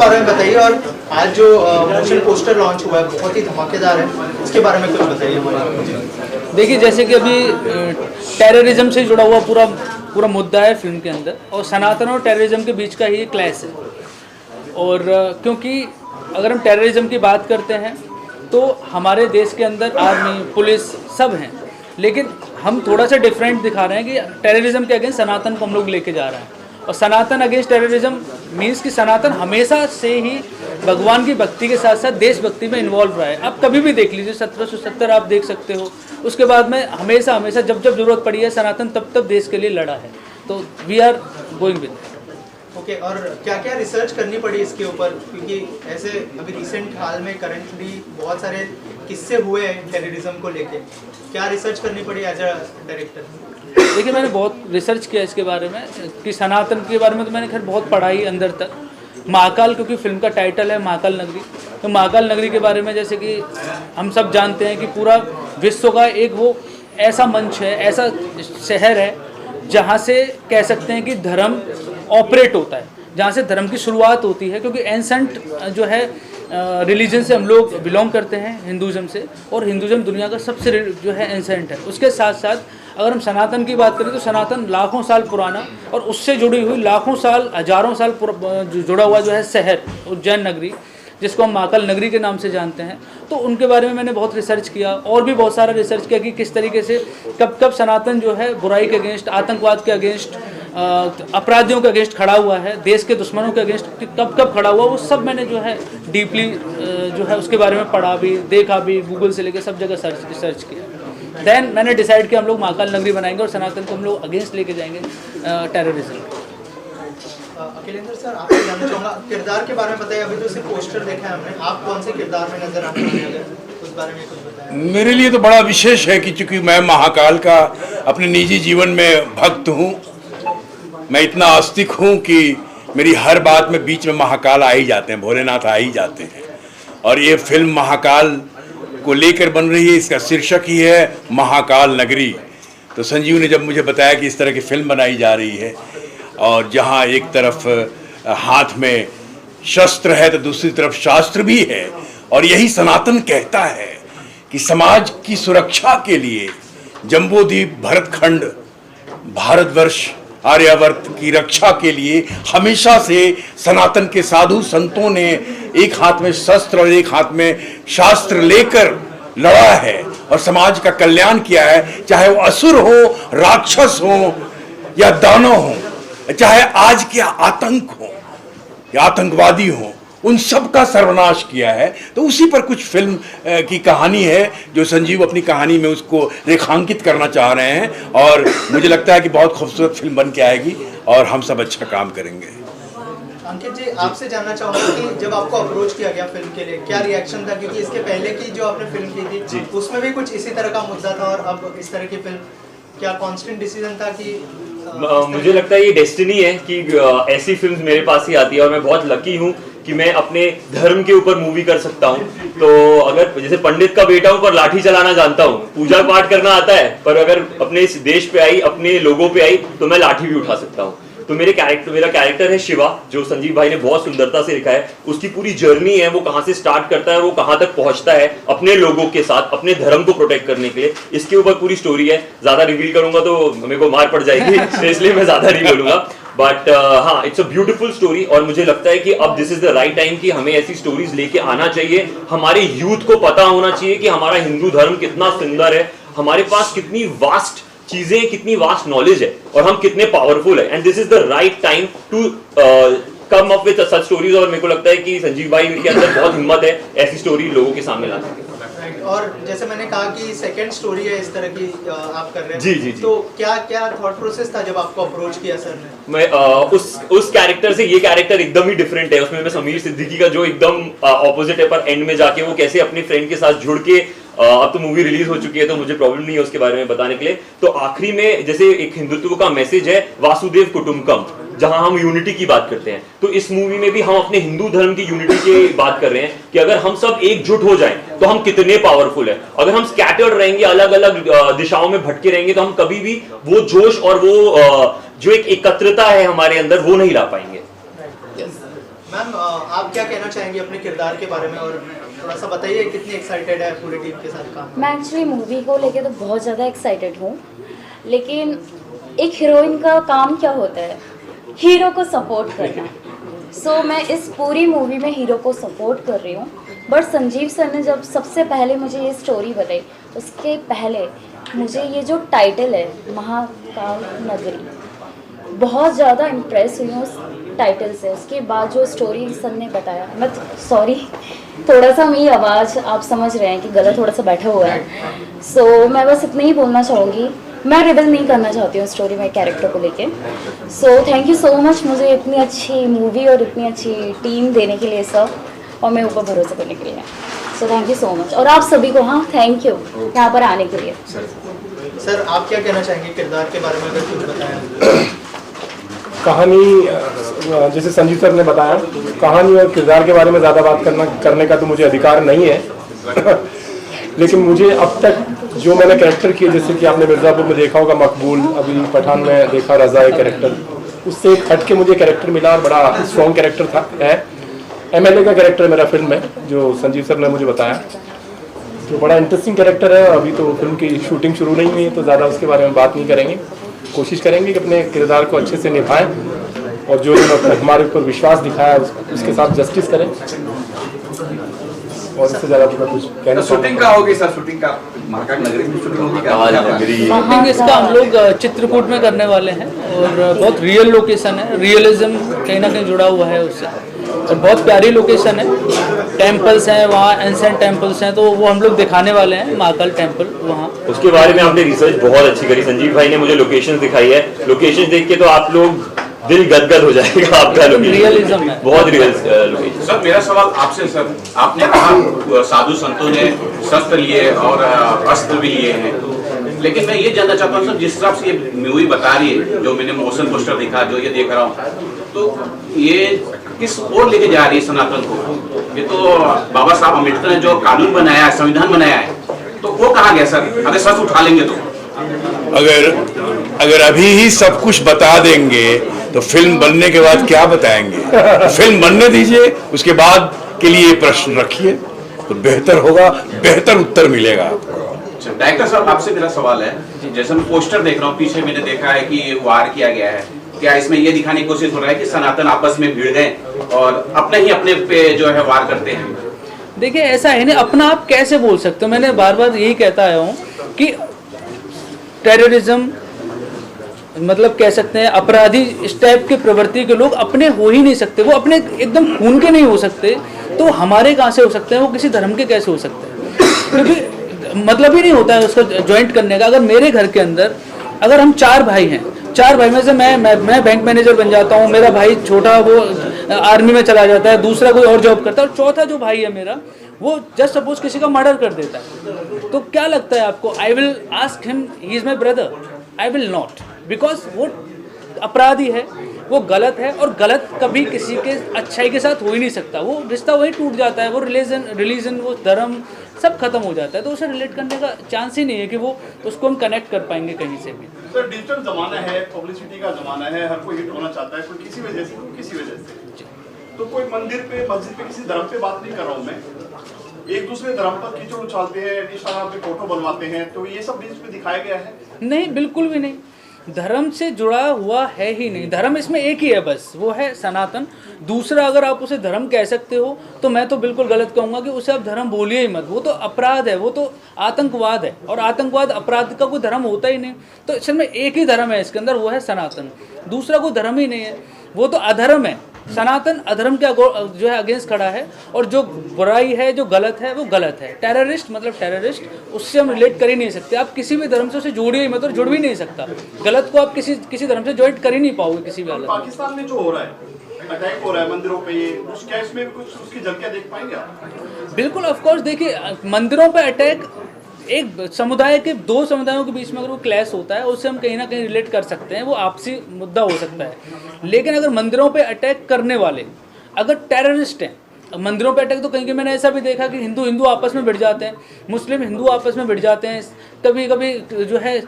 बारे में बताइए, और आज जो मोशन पोस्टर लॉन्च हुआ है बहुत ही धमाकेदार है, उसके बारे में कुछ बताइए। देखिए, जैसे कि अभी टेररिज्म से जुड़ा हुआ पूरा मुद्दा है फिल्म के अंदर, और सनातन और टेररिज्म के बीच का ही क्लैश है। और क्योंकि अगर हम टेररिज्म की बात करते हैं तो हमारे देश के अंदर आर्मी, पुलिस सब हैं, लेकिन हम थोड़ा सा डिफरेंट दिखा रहे हैं कि टेररिज्म के अगेंस्ट सनातन को हम लोग लेके जा रहे हैं। और सनातन अगेंस्ट टेररिज्म मीन्स कि सनातन हमेशा से ही भगवान की भक्ति के साथ साथ देशभक्ति में इन्वॉल्व रहा है। आप कभी भी देख लीजिए, 1770 आप देख सकते हो, उसके बाद में हमेशा जब ज़रूरत पड़ी है सनातन तब देश के लिए लड़ा है। तो we are going with. Okay, और क्या क्या रिसर्च करनी पड़ी इसके ऊपर, क्योंकि ऐसे अभी रिसेंट हाल में करंटली बहुत सारे किस्से हुए हैं टेररिज्म को लेके, क्या रिसर्च करनी पड़ी एज अ डायरेक्टर? देखिए, मैंने बहुत रिसर्च किया इसके बारे में कि सनातन के बारे में तो मैंने खैर बहुत पढ़ा ही अंदर तक। महाकाल, क्योंकि फिल्म का टाइटल है महाकाल नगरी, तो महाकाल नगरी के बारे में जैसे कि हम सब जानते हैं कि पूरा विश्व का एक वो ऐसा मंच है, ऐसा शहर है जहाँ से कह सकते हैं कि धर्म ऑपरेट होता है, जहाँ से धर्म की शुरुआत होती है। क्योंकि एंसेंट जो है रिलीजन से हम लोग बिलोंग करते हैं, हिंदुज़म से, और हिंदुज़म दुनिया का सबसे जो है एंसेंट है। उसके साथ साथ अगर हम सनातन की बात करें तो सनातन लाखों साल पुराना और उससे जुड़ी हुई लाखों साल, हजारों साल जुड़ा हुआ जो है शहर उज्जैन नगरी, जिसको हम महाकाल नगरी के नाम से जानते हैं। तो उनके बारे में मैंने बहुत रिसर्च किया, और भी बहुत सारा रिसर्च किया कि किस तरीके से कब सनातन जो है बुराई के अगेंस्ट, आतंकवाद के अगेंस्ट, अपराधियों के अगेंस्ट खड़ा हुआ है, देश के दुश्मनों के अगेंस्ट कब खड़ा हुआ, वो सब मैंने जो है डीपली जो है उसके बारे में पढ़ा भी, देखा भी, गूगल से लेकर सब जगह सर्च किया। देन मैंने डिसाइड किया हम लोग महाकाल नगरी बनाएंगे और सनातन को हम लोग अगेंस्ट लेके जाएंगे टेररिज्म। अखिलेंद्र सर, आपसे जानना चाहूँगा किरदार के बारे में बताइए। अभी तो सिर्फ पोस्टर देखा है हमने, आप कौन से किरदार में नजर आने वाले हैं, उस बारे में कुछ बताएं। मेरे लिए तो बड़ा विशेष है कि चूंकि मैं महाकाल का अपने निजी जीवन में भक्त हूँ, मैं इतना आस्तिक हूँ कि मेरी हर बात में बीच में महाकाल आ ही जाते हैं, भोलेनाथ आ ही जाते हैं। और ये फिल्म महाकाल को लेकर बन रही है, इसका शीर्षक ही है महाकाल नगरी। तो संजीव ने जब मुझे बताया कि इस तरह की फिल्म बनाई जा रही है और जहाँ एक तरफ हाथ में शस्त्र है तो दूसरी तरफ शास्त्र भी है, और यही सनातन कहता है कि समाज की सुरक्षा के लिए जम्बूद्वीप, भरतखंड, भारतवर्ष, आर्यावर्त की रक्षा के लिए हमेशा से सनातन के साधु संतों ने एक हाथ में शस्त्र और एक हाथ में शास्त्र लेकर लड़ा है और समाज का कल्याण किया है। चाहे वो असुर हो, राक्षस हो या दानव हो, चाहे आज के आतंक हो या आतंकवादी हो, उन सब का सर्वनाश किया है। तो उसी पर कुछ फिल्म की कहानी है जो संजीव अपनी कहानी में उसको रेखांकित करना चाह रहे हैं, और मुझे लगता है कि बहुत खूबसूरत फिल्म बन के आएगी और हम सब अच्छा काम करेंगे। अंकित जी, आपसे जानना चाहूँगा कि जब आपको अप्रोच किया गया फिल्म के लिए, क्या रिएक्शन था? क्योंकि इसके पहले की जो आपने फिल्म की थी उसमें भी कुछ इसी तरह का मुद्दा था, और अब इस तरह की फिल्म, क्या कांस्टेंट डिसीजन था कि मुझे लगता है ये डेस्टिनी है कि ऐसी फिल्म्स मेरे पास ही आती है, और मैं बहुत लकी हूँ कि मैं अपने धर्म के ऊपर मूवी कर सकता हूँ। तो अगर जैसे पंडित का बेटा हूँ पर लाठी चलाना जानता हूँ, पूजा पाठ करना आता है, पर अगर अपने इस देश पे आई, अपने लोगों पे आई, तो मैं लाठी भी उठा सकता हूँ। तो मेरा कैरेक्टर है शिवा, जो संजीव भाई ने बहुत सुंदरता से लिखा है। उसकी पूरी जर्नी है, वो कहाँ से स्टार्ट करता है, वो कहाँ तक पहुंचता है अपने लोगों के साथ, अपने धर्म को प्रोटेक्ट करने के लिए। इसके ऊपर पूरी स्टोरी है। ज्यादा रिवील करूंगा तो मेरे को मार पड़ जाएगी, तो इसलिए मैं ज्यादा नहीं बोलूंगा। बट हाँ, इट्स अ ब्यूटीफुल स्टोरी, और मुझे लगता है कि अब this is the right time कि हमें ऐसी स्टोरीज लेके आना चाहिए। हमारे यूथ को पता होना चाहिए कि हमारा हिंदू धर्म कितना सुंदर है, हमारे पास कितनी वास्ट चीजें, कितनी वास्ट नॉलेज है, और हम कितने पावरफुल है। And this is the right time to come up with such stories. और मेरे को लगता है कि संजीव भाई के अंदर बहुत हिम्मत है ऐसी स्टोरी लोगों के सामने लाने की। और जैसे मैंने कहा कि सेकंड स्टोरी है इस तरह की आप कर रहे हैं, जी। तो क्या थॉट प्रोसेस था जब आपको अप्रोच किया सर ने? मैं उस कैरेक्टर से ये कैरेक्टर एकदम ही डिफरेंट है। उसमें मैं समीर सिद्दीकी का जो एकदम ऑपोजिट है, पर एंड में जाके वो कैसे अपने फ्रेंड के साथ जुड़ के, अब तो मूवी रिलीज हो चुकी है तो मुझे प्रॉब्लम नहीं है उसके बारे में बताने के लिए। तो आखिरी में जैसे एक हिंदुत्व का मैसेज है, वासुदेव कुटुंबकम, जहां हम यूनिटी की बात करते हैं, तो इस मूवी में भी हम अपने हिंदू धर्म की यूनिटी की बात कर रहे हैं कि अगर हम सब एकजुट हो जाएं तो हम कितने पावरफुल है। अगर हम स्कैटर्ड रहेंगे, अलग अलग दिशाओं में भटके रहेंगे, तो हम कभी भी वो जोश और वो जो एक एकत्रता है हमारे अंदर, वो नहीं ला पाएंगे। मैम आप क्या कहना चाहेंगे अपने किरदार के बारे में, और थोड़ा सा बताइए कितनी एक्साइटेड है पूरी टीम के साथ काम? मैं एक्चुअली मूवी को लेके तो बहुत ज़्यादा एक्साइटेड हूँ, लेकिन एक हीरोइन का काम क्या होता है, हीरो को सपोर्ट करना। सो मैं इस पूरी मूवी में हीरो को सपोर्ट कर रही हूँ। बट संजीव सर ने जब सबसे पहले मुझे ये स्टोरी बताई, उसके पहले मुझे ये जो टाइटल है महाकाल नगरी, बहुत ज़्यादा इम्प्रेस हुई हूँ उस टाइटल से। उसके बाद जो स्टोरी सर ने बताया, मैं सॉरी थोड़ा सा मेरी आवाज़ आप समझ रहे हैं कि गला थोड़ा सा बैठा हुआ है। सो मैं बस इतना ही बोलना चाहूँगी, मैं रिवील नहीं करना चाहती हूँ स्टोरी में कैरेक्टर को लेके। So thank you so much मुझे इतनी अच्छी मूवी और इतनी अच्छी टीम देने के लिए सर, और मैं ऊपर भरोसा करने के लिए। So thank you so much, और आप सभी को हाँ थैंक यू यहाँ पर आने के लिए। सर आप क्या कहना चाहेंगे किरदार के बारे में, अगर कुछ बताएं? कहानी जैसे संजीव सर ने बताया, कहानी और किरदार के बारे में ज़्यादा बात करने का तो मुझे अधिकार नहीं है लेकिन मुझे अब तक जो मैंने कैरेक्टर किए, जैसे कि आपने मिर्ज़ापुर में देखा होगा मकबूल, अभी पठान में देखा रज़ा एक कैरेक्टर, उससे एक हट के मुझे कैरेक्टर मिला और बड़ा स्ट्रॉन्ग कैरेक्टर था है। MLA का कैरेक्टर मेरा फिल्म में, जो संजीव सर ने मुझे बताया, तो बड़ा इंटरेस्टिंग कैरेक्टर है। अभी तो फिल्म की शूटिंग शुरू नहीं हुई है तो ज़्यादा उसके बारे में बात नहीं करेंगे। कोशिश करेंगे कि अपने किरदार को अच्छे से निभाएं और जो हमारे ऊपर विश्वास दिखाया उसके साथ जस्टिस करें, और इससे ज़्यादा कुछ कहना। शूटिंग का होगी सर, शूटिंग का महाकाल नगरी में शूटिंग होगी क्या? शूटिंग इसका हम लोग चित्रकूट में करने वाले हैं, और बहुत रियल लोकेशन है, रियलिज्म कहीं ना कहीं जुड़ा हुआ है उससे, और बहुत प्यारी लोकेशन है। टेम्पल्स हैं वहाँ, एंसेंट टेम्पल्स हैं, तो वो हम लोग दिखाने वाले हैं महाकाल टेम्पल वहाँ। उसके बारे में आपने रिसर्च बहुत अच्छी करी, संजीव भाई ने मुझे लोकेशन दिखाई है। लोकेशन देख के तो आप लोग दिल गदगद हो जाएगा आपका। रियलिज्म है, बहुत रियल लोकेशन। सर मेरा सवाल आपसे सर, आपने कहा साधु संतों ने शस्त्र लिए और अस्त्र भी लिए हैं, लेकिन मैं ये जानना चाहता हूँ सर, जिस हिसाब से ये मूवी बता रही है, जो मैंने मोशन पोस्टर देखा, जो ये देख रहा हूँ, तो ये किस ओर लेके जा रही है सनातन को? ये तो बाबा साहब अम्बेडकर ने जो कानून बनाया है, संविधान बनाया है, तो वो कहाँ गया सर? अगर शस्त्र उठा लेंगे तो अगर अभी ही सब कुछ बता देंगे तो फिल्म बनने के बाद क्या बताएंगे? फिल्म बनने दीजिए, उसके बाद के लिए ये प्रश्न रखिए तो बेहतर होगा, बेहतर उत्तर मिलेगा। डायरेक्टर साहब आपसे मेरा सवाल है, जैसे मैं पोस्टर देख रहा हूँ, पीछे मैंने देखा है कि वार किया गया है, क्या इसमें ये दिखाने की कोशिश हो रहा है कि सनातन आपस में भिड़ गए और अपने पे जो है वार करते हैं? देखिए ऐसा है नहीं, अपना आप कैसे बोल सकते हो? मैंने बार बार यही कहता आया हूँ कि टेररिज्म मतलब कह सकते हैं अपराधी इस टाइप के प्रवृत्ति के लोग अपने हो ही नहीं सकते, वो अपने एकदम खून के नहीं हो सकते, तो हमारे कहाँ से हो सकते हैं? वो किसी धर्म के कैसे हो सकते हैं? क्योंकि मतलब ही नहीं होता है उसको ज्वाइंट करने का। अगर मेरे घर के अंदर अगर हम 4 भाई हैं, 4 भाई में से मैं बैंक मैनेजर बन जाता हूँ, मेरा भाई छोटा वो आर्मी में चला जाता है, दूसरा कोई और जॉब करता है, और चौथा जो भाई है मेरा वो जस्ट सपोज किसी का मर्डर कर देता है, तो क्या लगता है आपको? I will ask him he is my brother? I will not, because वो अपराधी है, वो गलत है, और गलत कभी किसी के अच्छाई के साथ हो ही नहीं सकता। वो रिश्ता वही टूट जाता है, वो रिलीजन वो धर्म सब खत्म हो जाता है, तो उसे रिलेट करने का चांस ही नहीं है कि वो उसको हम कनेक्ट कर पाएंगे कहीं से भी। सर डिजिटल जमाना है, पब्लिसिटी का जमाना है, हर कोई हिट होना चाहता है, कोई किसी वजह से, कोई किसी वजह से। तो कोई मंदिर पे, मस्जिद पे, किसी धर्म पे बात नहीं कर रहा हूँ मैं, एक दूसरे धर्म पर कीचड़ उछालते हैं, इंस्टाग्राम पे फोटो बनवाते हैं, तो ये सब डिजिटल में दिखाया गया है? नहीं, बिल्कुल भी नहीं, धर्म से जुड़ा हुआ है ही नहीं। धर्म इसमें एक ही है बस, वो है सनातन। दूसरा अगर आप उसे धर्म कह सकते हो तो मैं तो बिल्कुल गलत कहूँगा कि उसे आप धर्म बोलिए ही मत, वो तो अपराध है, वो तो आतंकवाद है, और आतंकवाद अपराध का कोई धर्म होता ही नहीं। तो असल में एक ही धर्म है इसके अंदर, वो है सनातन, दूसरा कोई धर्म ही नहीं है, वो तो अधर्म है। सनातन अधर्म के जो है अगेंस्ट खड़ा है, और जो बुराई है, जो गलत है, वो गलत है। टेररिस्ट मतलब टेररिस्ट, उससे हम रिलेट कर ही नहीं सकते। आप किसी भी धर्म से उसे जोड़िए ही मत, और जुड़ भी नहीं सकता। गलत को आप किसी धर्म से ज्वाइंट कर ही नहीं पाओगे किसी भी हालत में। पाकिस्तान में जो हो रहा है, अटैक हो रहा है मंदिरों पे, ये क्या इसमें भी कुछ उसकी झलकियां देख पाएंगे आप? बिल्कुल, ऑफ कोर्स। देखिए मंदिरों पे अटैक एक समुदाय के 2 समुदायों के बीच में अगर वो क्लैश होता है, उससे हम कहीं ना कहीं रिलेट कर सकते हैं, वो आपसी मुद्दा हो सकता है। लेकिन अगर मंदिरों पे अटैक करने वाले अगर टेररिस्ट हैं, मंदिरों पे अटैक तो कहीं मैंने ऐसा भी देखा कि हिंदू हिंदू आपस में भिड़ जाते हैं, मुस्लिम हिंदू आपस में भिड़ जाते हैं, कभी कभी जो है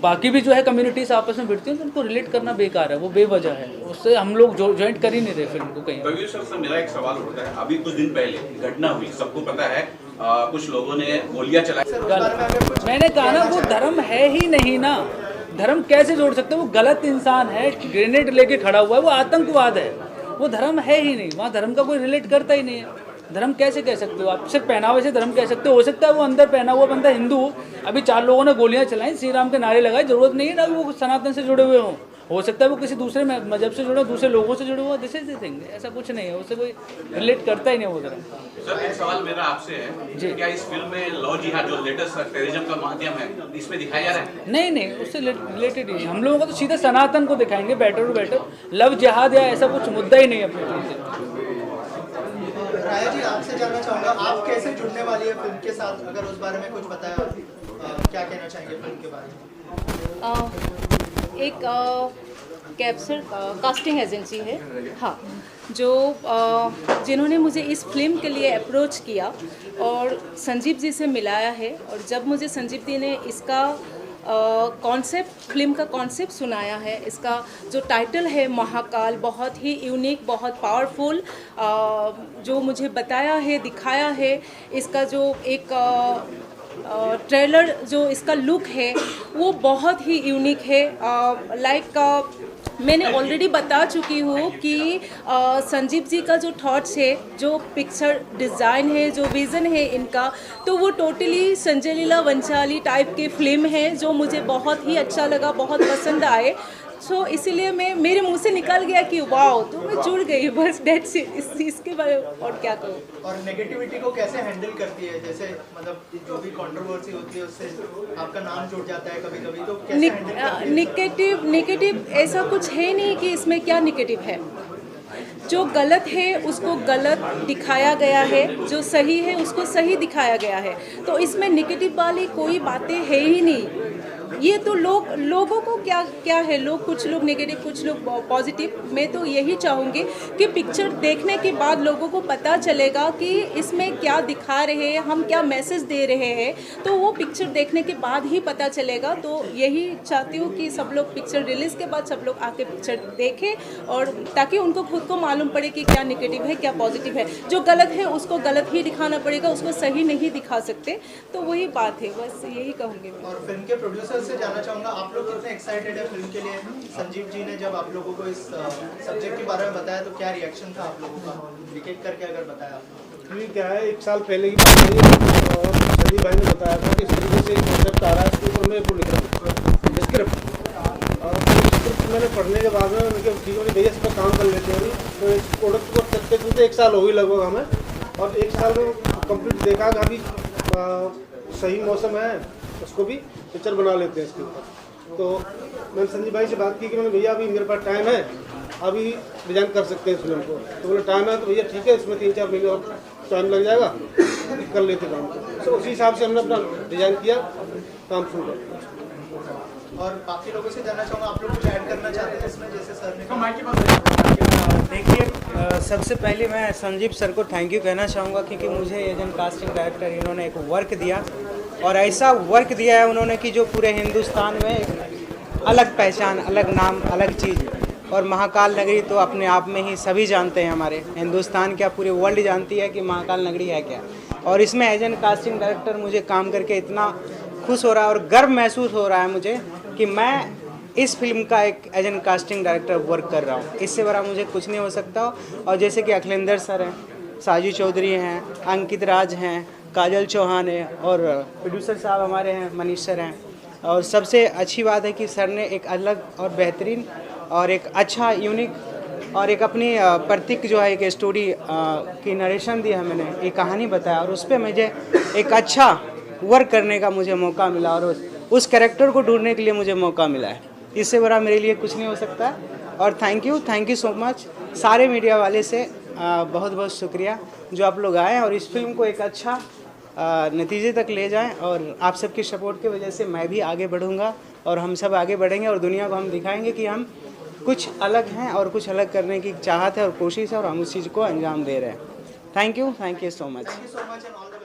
बाकी भी जो है कम्युनिटीज आपस में भिड़ती हैं, तो उनको रिलेट करना बेकार है, वो बेवजह है, उससे हम लोग ज्वाइंट कर ही नहीं रहे फिल्म को कहीं। कबीर सर से मेरा एक सवाल होता है, अभी कुछ दिन पहले घटना हुई, सबको पता है, कुछ लोगों ने गोलियां चलाई। मैंने कहा ना, वो धर्म है ही नहीं ना, धर्म कैसे जोड़ सकते हो? वो गलत इंसान है, ग्रेनेड लेके खड़ा हुआ है, वो आतंकवाद है, वो धर्म है ही नहीं, वहाँ धर्म का कोई रिलेट करता ही नहीं है। धर्म कैसे कह सकते हो आप? सिर्फ पहनावे से धर्म कह सकते हो सकता है वो अंदर पहना हुआ बंदा हिंदू, अभी 4 लोगों ने गोलियां चलाई, श्री राम के नारे लगाए, जरूरत नहीं है ना वो सनातन से जुड़े हुए हों, हो सकता है वो किसी दूसरे मजहब से जुड़े, दूसरे लोगों से जुड़े हुए, दिस इज द थिंग, ऐसा कुछ नहीं है, उससे कोई रिलेट करता ही नहीं वो धर्म। सर एक सवाल मेरा आपसे है जी, क्या इस फिल्म में लव जिहाद जो लेटेस्ट टेररिज्म का माध्यम है इसमें दिखाया जा रहा है? नहीं नहीं, उससे रिलेटेड ही हम लोगों का तो सीधा सनातन को दिखाएंगे, बेटर टू बेटर, लव जिहाद या ऐसा कुछ मुद्दा ही नहीं है अपनी फिल्म से। राया जी, आपसे जानना चाहूँगा, आप कैसे जुड़ने वाली है फिल्म के साथ, अगर उस बारे में कुछ बताया, क्या कहना चाहेंगे फिल्म के बारे में? एक कैप्चर कास्टिंग एजेंसी है, हाँ, जो जिन्होंने मुझे इस फिल्म के लिए अप्रोच किया और संजीव जी से मिलाया है, और जब मुझे संजीव जी ने इसका कॉन्सेप्ट, फिल्म का कॉन्सेप्ट सुनाया है, इसका जो टाइटल है महाकाल, बहुत ही यूनिक, बहुत पावरफुल, जो मुझे बताया है, दिखाया है, इसका जो एक ट्रेलर, जो इसका लुक है वो बहुत ही यूनिक है। मैंने ऑलरेडी बता चुकी हूँ कि संजीव जी का जो थॉट्स है, जो पिक्चर डिज़ाइन है, जो विज़न है इनका, तो वो टोटली संजय लीला वंचाली टाइप की फिल्म है, जो मुझे बहुत ही अच्छा लगा, बहुत पसंद आए। सो इसीलिए मेरे मुंह से निकल गया कि वाओ, तो मैं जुड़ गई, बस डेट्स इसके बारे में और क्या कहूँ। और नेगेटिविटी को कैसे हैंडल करती है? जैसे मतलब जो भी कंट्रोवर्सी होती है उससे आपका नाम जुड़ जाता है कभी कभी, तो कैसे हैंडल करती है? नेगेटिव ऐसा कुछ है नहीं कि इसमें क्या नेगेटिव है। जो गलत है उसको गलत दिखाया गया है, जो सही है उसको सही दिखाया गया है, तो इसमें नेगेटिव वाली कोई बातें है ही नहीं। ये तो लोगों को क्या है, कुछ लोग नेगेटिव, कुछ लोग पॉजिटिव। मैं तो यही चाहूँगी कि पिक्चर देखने के बाद लोगों को पता चलेगा कि इसमें क्या दिखा रहे हैं, हम क्या मैसेज दे रहे हैं, तो वो पिक्चर देखने के बाद ही पता चलेगा। तो यही चाहती हूँ कि सब लोग पिक्चर रिलीज़ के बाद सब लोग आके पिक्चर देखें, और ताकि उनको खुद को मालूम पड़े कि क्या नेगेटिव है, क्या पॉजिटिव है। जो गलत है उसको गलत ही दिखाना पड़ेगा, उसको सही नहीं दिखा सकते। तो वही बात है, बस यही कहूँगी मैं। और फिल्म के प्रोड्यूसर से जानना चाहूँगा, आप लोग कितने एक्साइटेड है फिल्म के लिए? संजीव जी ने जब आप लोगों को इस सब्जेक्ट के बारे में बताया तो क्या रिएक्शन था आप लोगों का, एक एक करके अगर बताया आप? अभी क्या है, 1 साल पहले की बात है, और संजीव भाई ने बताया था कि इस तरीके से कॉन्सेप्ट आ रहा है, इसके ऊपर मैं वो लिख रहा हूँ स्क्रिप्ट, और स्क्रिप्ट मैंने पढ़ने के बाद में उनके ठीक है भैया इस पर काम कर लेते हैं। तो इस प्रोडक्ट को चलते चलते 1 साल हो गई लगभग हमें, और 1 साल में कंप्लीट देखा कि अभी सही मौसम है, उसको भी पिक्चर बना लेते हैं इसके ऊपर। तो मैंने संजीव भाई से बात की कि मैंने भैया अभी मेरे पास टाइम है, अभी डिज़ाइन कर सकते हैं इस फिल्म को। तो बोले टाइम है तो भैया ठीक है, इसमें 3-4 महीने और टाइम लग जाएगा, कर लेते काम को। तो उसी हिसाब से हमने अपना डिज़ाइन किया, काम शुरू किया। और बाकी लोगों से जानना चाहूँगा, आप लोग कुछ ऐड करना चाहते हैं इसमें, जैसे सर ने देखिए, सबसे पहले मैं संजीव सर को थैंक यू कहना चाहूँगा, क्योंकि मुझे एजेंट कास्टिंग डायरेक्टर इन्होंने एक वर्क दिया, और ऐसा वर्क दिया है उन्होंने कि जो पूरे हिंदुस्तान में एक अलग पहचान, अलग नाम, अलग चीज़। और महाकाल नगरी तो अपने आप में ही सभी जानते हैं, हमारे हिंदुस्तान क्या पूरे वर्ल्ड जानती है कि महाकाल नगरी है क्या। और इसमें एजेंट कास्टिंग डायरेक्टर मुझे काम करके इतना खुश हो रहा है और गर्व महसूस हो रहा है मुझे कि मैं इस फिल्म का एक एजेंट कास्टिंग डायरेक्टर वर्क कर रहा हूँ। इससे बड़ा मुझे कुछ नहीं हो सकता। और जैसे कि अखिलेंद्र सर हैं, साजू चौधरी हैं, अंकित राज हैं, काजल चौहान है, और प्रोड्यूसर साहब हमारे हैं, मनीष सर हैं। और सबसे अच्छी बात है कि सर ने एक अलग और बेहतरीन और एक अच्छा यूनिक और एक अपनी प्रतीक जो है एक स्टोरी की नरेशन दी है, मैंने एक कहानी बताया, और उस पर मुझे एक अच्छा वर्क करने का मुझे मौका मिला, और उस कैरेक्टर को ढूंढने के लिए मुझे मौका मिला है। इससे बड़ा मेरे लिए कुछ नहीं हो सकता। और थैंक यू सो मच सारे मीडिया वाले से, बहुत बहुत शुक्रिया जो आप लोग आए और इस फिल्म को एक अच्छा नतीजे तक ले जाएं। और आप सबकी सपोर्ट की वजह से मैं भी आगे बढ़ूंगा, और हम सब आगे बढ़ेंगे, और दुनिया को हम दिखाएंगे कि हम कुछ अलग हैं और कुछ अलग करने की चाहत है और कोशिश है, और हम उस चीज़ को अंजाम दे रहे हैं। Thank you so much. Thank you so much and all the